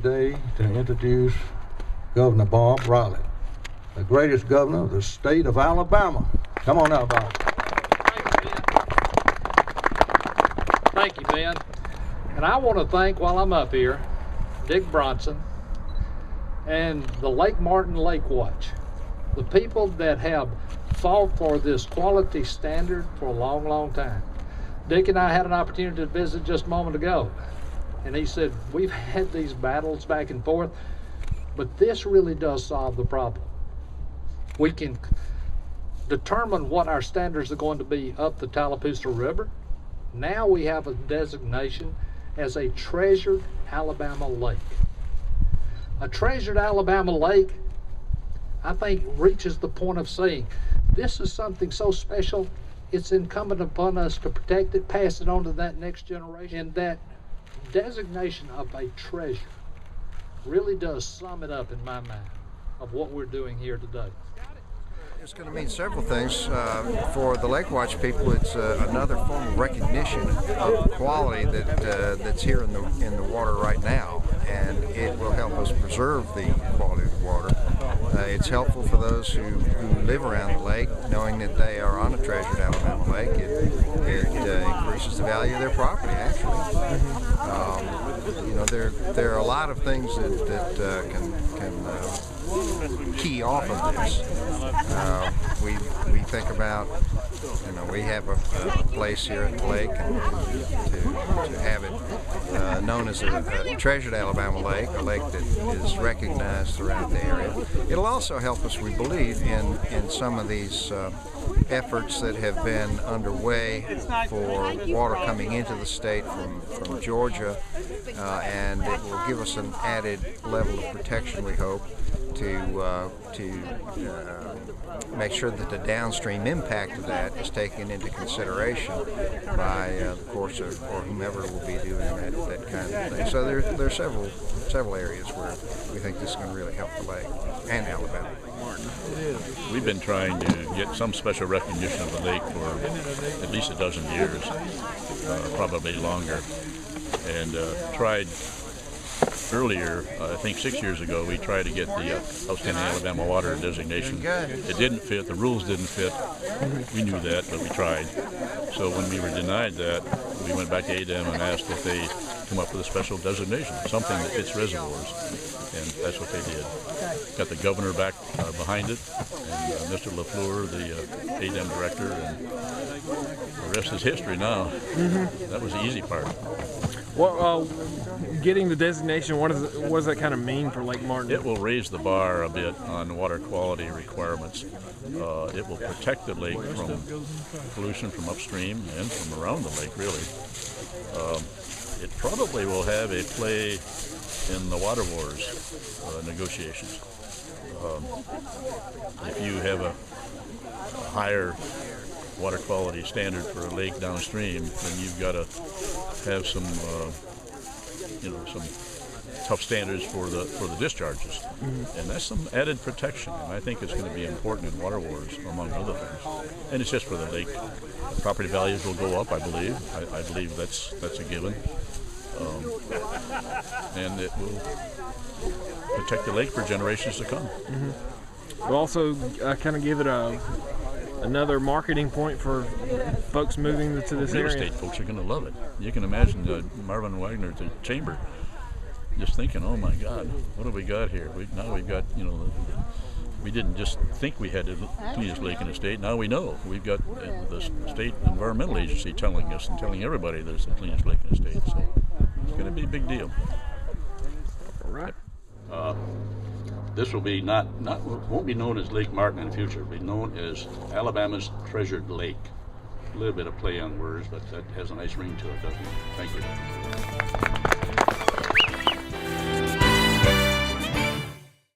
today to introduce Governor Bob Riley, the greatest governor of the state of Alabama. Come on out, Bob. Thank you, Ben. And I want to thank, while I'm up here, Dick Bronson and the Lake Martin Lake Watch, the people that have fought for this quality standard for a long, long time. Dick and I had an opportunity to visit just a moment ago, and he said, we've had these battles back and forth, but this really does solve the problem. We can determine what our standards are going to be up the Tallapoosa River. Now we have a designation as a treasured Alabama lake. A treasured Alabama lake, I think, reaches the point of saying, this is something so special, it's incumbent upon us to protect it, pass it on to that next generation. And that designation of a treasure really does sum it up in my mind of what we're doing here today. It's going to mean several things. For the Lake Watch people, it's another form of recognition of quality that's here in the water right now, and it will help us preserve the quality of the water. It's helpful for those who live around the lake, knowing that they are on a treasured Alabama lake. It increases the value of their property, actually. You know, there are a lot of things that can key off of this. We think about, you know, we have a place here at the lake, and to have it known as a treasured Alabama lake, a lake that is recognized throughout the area. It'll also help us, we believe, in some of these efforts that have been underway for water coming into the state from Georgia, and it will give us an added level of protection, we hope, to make sure that the downstream impact of that is taken into consideration by the Corps or whomever will be doing that kind of thing. So there are several areas where we think this is going to really help the lake and Alabama. We've been trying to get some special recognition of the lake for at least a dozen years, probably longer, and tried earlier, I think 6 years ago, we tried to get the Outstanding Alabama Water designation. It didn't fit, the rules didn't fit. We knew that, but we tried. So when we were denied that, we went back to ADEM and asked if they come up with a special designation, something that fits reservoirs, and that's what they did. Got the governor back behind it, and Mr. LeFleur, the ADEM director, and the rest is history now. That was the easy part. Well, getting the designation, what does that kind of mean for Lake Martin? It will raise the bar a bit on water quality requirements. It will protect the lake from pollution from upstream and from around the lake, really. It probably will have a play in the water wars negotiations. If you have a higher water quality standard for a lake downstream, then you've got to have some, some tough standards for the discharges, and that's some added protection. And I think it's going to be important in water wars, among other things. And it's just for the lake. Property values will go up, I believe. I believe that's a given, and it will protect the lake for generations to come. We'll also kind of give it another marketing point for folks moving to this Real area. estate folks are going to love it. You can imagine Marvin Wagner at the chamber just thinking, "Oh my God, what have we got here? Now we've got, we didn't just think we had the cleanest lake in the state. Now we know we've got the state environmental agency telling us and telling everybody that it's the cleanest lake in the state. So it's going to be a big deal." All right. This will be won't be known as Lake Martin in the future. It'll be known as Alabama's Treasured Lake. A little bit of play on words, but that has a nice ring to it, doesn't it? Thank you.